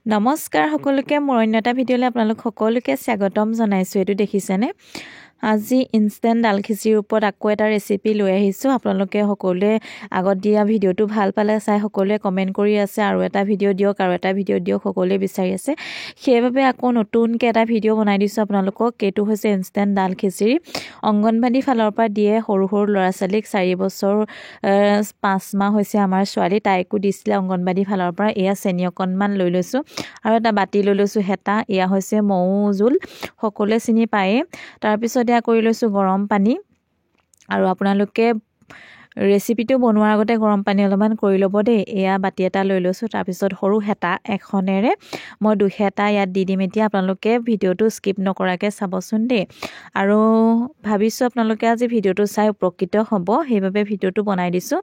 নমস্কাৰ সকলোকে মোৰ অন্য এটা ভিডিঅ'লৈ আপোনালোক সকলোকে স্বাগতম জনাইছোঁ। এইটো দেখিছেনে? আজি ইনষ্টেণ্ট দাল খিচিৰিৰ ওপৰত আকৌ এটা ৰেচিপি লৈ আহিছোঁ। আপোনালোকে সকলোৱে আগত দিয়া ভিডিঅ'টো ভাল পালে চাই সকলোৱে কমেণ্ট কৰি আছে আৰু এটা ভিডিঅ' দিয়ক সকলোৱে বিচাৰি আছে। সেইবাবে আকৌ নতুনকৈ এটা ভিডিঅ' বনাই দিছোঁ আপোনালোকক। এইটো হৈছে ইনষ্টেণ্ট দাল খিচিৰি। অংগনবাদী ফালৰ পৰা দিয়ে সৰু সৰু ল'ৰা ছোৱালীক 4 বছৰ 5 মাহ হৈছে আমাৰ ছোৱালী, তাইকো দিছিলে অংগনবাদী ফালৰ পৰা। এয়া চেনি অকণমান লৈ লৈছোঁ আৰু এটা বাতি লৈ লৈছোঁ হেতা। এয়া হৈছে মৌ জোল, সকলোৱে চিনি পায়েই। তাৰপিছত এয়া কৰি লৈছোঁ গৰম পানী, আৰু আপোনালোকে ৰেচিপিটো বনোৱাৰ আগতে গৰম পানী অলপমান কৰি ল'ব দেই। এয়া বাতি এটা লৈ লৈছোঁ। তাৰপিছত সৰু হেতা এখনেৰে মই 2 হেতা ইয়াত দি দিম। এতিয়া আপোনালোকে ভিডিঅ'টো স্কিপ নকৰাকৈ চাবচোন দেই। আৰু ভাবিছোঁ আপোনালোকে আজি ভিডিঅ'টো চাই উপকৃত হ'ব, সেইবাবে ভিডিঅ'টো বনাই দিছোঁ।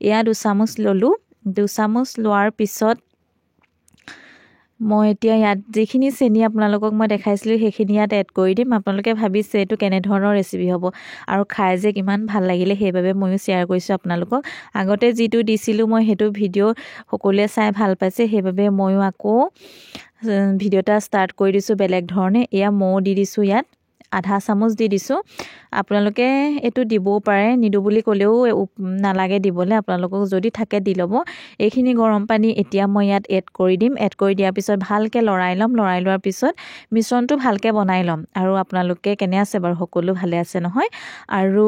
এয়া 2 চামুচ ল'লোঁ। 2 চামুচ লোৱাৰ পিছত মই এতিয়া ইয়াত যিখিনি চেনি আপোনালোকক মই দেখাইছিলোঁ সেইখিনি ইয়াত এড কৰি দিম। আপোনালোকে ভাবিছে এইটো কেনেধৰণৰ ৰেচিপি হ'ব আৰু খাই যে কিমান ভাল লাগিলে, সেইবাবে ময়ো শ্বেয়াৰ কৰিছোঁ আপোনালোকক। আগতে যিটো দিছিলোঁ মই সেইটো ভিডিঅ' সকলোৱে চাই ভাল পাইছে, সেইবাবে ময়ো আকৌ ভিডিঅ' এটা ষ্টাৰ্ট কৰি দিছোঁ বেলেগ ধৰণে। এয়া মৌ দি দিছোঁ, ইয়াত আধা চামুচ দি দিছোঁ। আপোনালোকে এইটো দিবও পাৰে, নিদিওঁ বুলি ক'লেও নালাগে দিবলৈ, আপোনালোকক যদি থাকে দি ল'ব। এইখিনি গৰম পানী এতিয়া মই ইয়াত এড কৰি দিম। এড কৰি দিয়াৰ পিছত ভালকৈ লৰাই ল'ম। লৰাই লোৱাৰ পিছত মিশ্ৰণটো ভালকৈ বনাই ল'ম। আৰু আপোনালোকে কেনে আছে বাৰু? সকলো ভালে আছে নহয়? আৰু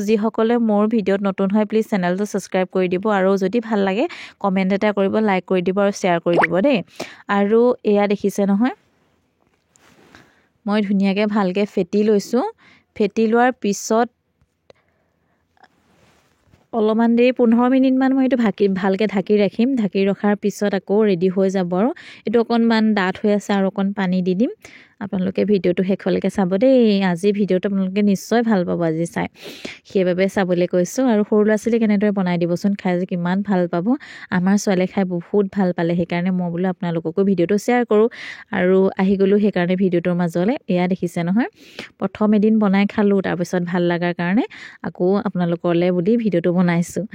যিসকলে মোৰ ভিডিঅ'ত নতুন হয় প্লিজ চেনেলটো ছাবস্ক্ৰাইব কৰি দিব, আৰু যদি ভাল লাগে কমেণ্ট এটা কৰিব, লাইক কৰি দিব আৰু শ্বেয়াৰ কৰি দিব দেই। আৰু এয়া দেখিছে নহয়, মই ধুনীয়াকৈ ভালকৈ ফেটি লৈছোঁ। ফেটি লোৱাৰ পিছত অলপমান দেৰি 15 মিনিটমান মই এইটো ভালকৈ ঢাকি ৰাখিম। ঢাকি ৰখাৰ পিছত আকৌ ৰেডি হৈ যাব। আৰু এইটো অকণমান ডাঠ হৈ আছে আৰু অকণ পানী দি দিম। আপোনালোকে ভিডিঅ'টো শেষলৈকে চাব দেই। আজি ভিডিঅ'টো আপোনালোকে নিশ্চয় ভাল পাব আজি চাই, সেইবাবে চাবলৈ কৈছোঁ। আৰু সৰু ল'ৰা ছোৱালীক এনেদৰে বনাই দিবচোন, খাই যে কিমান ভাল পাব। আমাৰ ছোৱালীয়ে খাই বহুত ভাল পালে, সেইকাৰণে মই বোলো আপোনালোককো ভিডিঅ'টো শ্বেয়াৰ কৰোঁ। আৰু আহি গ'লোঁ সেইকাৰণে ভিডিঅ'টোৰ মাজলৈ। এয়া দেখিছে নহয়, প্ৰথম এদিন বনাই খালোঁ, তাৰপিছত ভাল লগাৰ কাৰণে আকৌ আপোনালোকলৈ বুলি ভিডিঅ'টো বনাইছোঁ।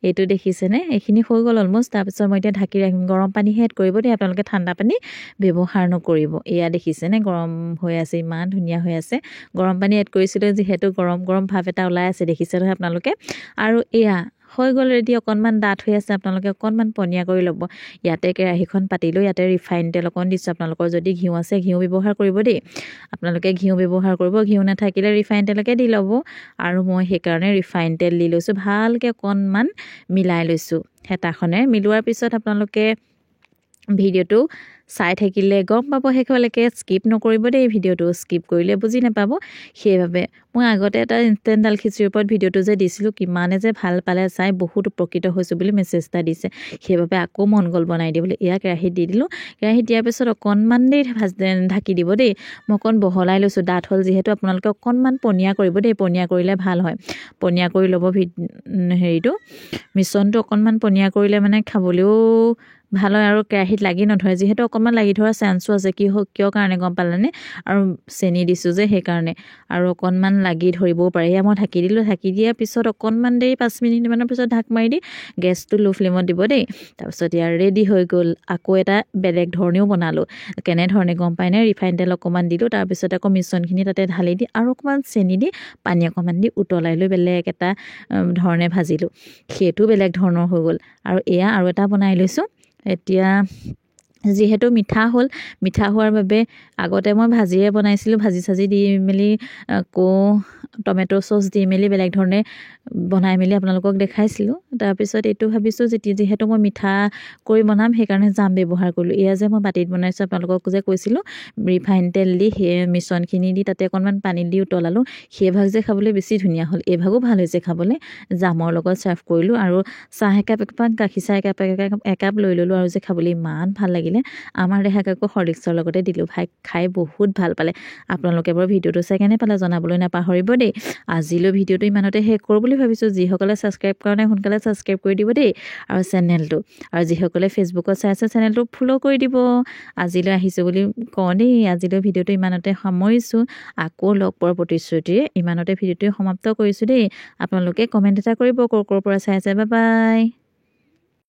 এইটো দেখিছেনে? এইখিনি হৈ গ'ল অলম'ষ্ট। তাৰপিছত মই এতিয়া ঢাকি ৰাখিম। গৰম পানীহে এড কৰিব দেই, আপোনালোকে ঠাণ্ডা পানী ব্যৱহাৰ নকৰিব। এয়া দেখিছেনে গৰম হৈ আছে, ইমান ধুনীয়া হৈ আছে। গৰম পানী এড কৰিছিলোঁ যিহেতু গৰম গৰম ভাৱ এটা ওলাই আছে, দেখিছে নহয় আপোনালোকে। আৰু এয়া হৈ গ'ল ৰেডি। অকণমান ডাঠ হৈ আছে, আপোনালোকে অকণমান পনীয়া কৰি ল'ব। ইয়াতে কেৰাহীখন পাতিলোঁ, ইয়াতে ৰিফাইন তেল অকণ দিছোঁ। আপোনালোকৰ যদি ঘিউ আছে ঘিউ ব্যৱহাৰ কৰিব দেই। আপোনালোকে ঘিউ ব্যৱহাৰ কৰিব, ঘিউ নাথাকিলে ৰিফাইন তেলকে দি ল'ব। আৰু মই সেইকাৰণে ৰিফাইন তেল দি লৈছোঁ। ভালকৈ অকণমান মিলাই লৈছোঁ হেতাখনে। মিলোৱাৰ পিছত আপোনালোকে ভিডিঅ'টো চাই থাকিলে গম পাব শেষলৈকে। স্কিপ নকৰিব দেই, ভিডিঅ'টো স্কিপ কৰিলে বুজি নাপাব। সেইবাবে মই আগতে এটা ইনষ্টেণ্ট দাল খিচিৰিৰ ওপৰত ভিডিঅ'টো যে দিছিলোঁ, কিমানে যে ভাল পালে চাই, বহুত উপকৃত হৈছোঁ বুলি মেছেজ এটা দিছে। সেইবাবে আকৌ মন গ'ল বনাই দিবলৈ। এয়া কেৰাহীত দি দিলোঁ। কেৰাহীত দিয়াৰ পিছত অকণমান দেৰি ঢাকি দিব দেই। মই অকণ বহলাই লৈছোঁ, ডাঠ হ'ল যিহেতু। আপোনালোকে অকণমান পনীয়া কৰিব দেই, পনীয়া কৰিলে ভাল হয়। পনীয়া কৰি ল'ব মিশ্ৰণটো অকণমান পনীয়া কৰিলে মানে খাবলৈও ভাল হয় আৰু কেৰাহীত লাগি নধৰে। যিহেতু অকণমান লাগি ধৰা চান্সো আছে, কিয় কাৰণে গম পালেনে? আৰু চেনি দিছোঁ যে সেইকাৰণে, আৰু অকণমান লাগি ধৰিবও পাৰে। সেয়া মই ঢাকি দিলোঁ। ঢাকি দিয়াৰ পিছত অকণমান দেৰি 5 মিনিটমানৰ পিছত ঢাক মাৰি দি গেছটো ল' ফ্লেমত দিব দেই। তাৰপিছত ইয়াৰ ৰেডি হৈ গ'ল। আকৌ এটা বেলেগ ধৰণেও বনালোঁ। কেনেধৰণে গম পায়নে? ৰিফাইন তেল অকণমান দিলোঁ, তাৰপিছত আকৌ মিশ্ৰণখিনি তাতে ঢালি দি আৰু অকণমান চেনি দি পানী অকণমান দি উতলাই লৈ বেলেগ এটা ধৰণে ভাজিলোঁ। সেইটো বেলেগ ধৰণৰ হৈ গ'ল। আৰু এয়া আৰু এটা বনাই লৈছোঁ। এতিয়া যিহেতু মিঠা হ'ল, মিঠা হোৱাৰ বাবে আগতে মই ভাজিয়ে বনাইছিলোঁ। ভাজি চাজি দি মেলি আকৌ টমেট' চচ দি মেলি বেলেগ ধৰণে বনাই মেলি আপোনালোকক দেখাইছিলোঁ। তাৰপিছত এইটো ভাবিছোঁ যিহেতু মই মিঠা কৰি বনাম, সেইকাৰণে জাম ব্যৱহাৰ কৰিলোঁ। এয়া যে মই বাতিত বনাইছোঁ, আপোনালোকক যে কৈছিলোঁ ৰিফাইন তেল দি সেই মিশ্ৰণখিনি দি তাতে অকণমান পানী দি উতলালোঁ। সেইভাগ যে খাবলৈ বেছি ধুনীয়া হ'ল। এইভাগো ভাল হৈছে খাবলৈ। জামৰ লগত ছাৰ্ভ কৰিলোঁ। আৰু চাহ একাপ গাখীৰ চাহ একাপ লৈ ল'লোঁ, আৰু যে খাবলৈ ইমান ভাল লাগিলে। আমাৰ দেহাক আকৌ হৰলিক্সৰ লগতে দিলোঁ। খাই বহুত ভাল পালে। আপোনালোকে বাৰু ভিডিঅ'টো চাই কেনে পালে জনাবলৈ নাপাহৰিব দেই। আজিলৈ ভিডিঅ'টো ইমানতে শেষ কৰোঁ বুলি ভাবিছোঁ। যিসকলে ছাবস্ক্ৰাইব কৰা নাই সোনকালে ছাবস্ক্ৰাইব কৰি দিব দেই আৰু চেনেলটো। আৰু যিসকলে ফেচবুকত চাই আছে চেনেলটো ফ'ল' কৰি দিব। আজিলৈ আহিছোঁ বুলি কওঁ দেই। আজিলৈ ভিডিঅ'টো ইমানতে সামৰিছোঁ। আকৌ লগ পোৱাৰ প্ৰতিশ্ৰুতিৰে ইমানতে ভিডিঅ'টো সমাপ্ত কৰিছোঁ দেই। আপোনালোকে কমেণ্ট এটা কৰিব ক'ৰ পৰা চাই আছে। Bye bye.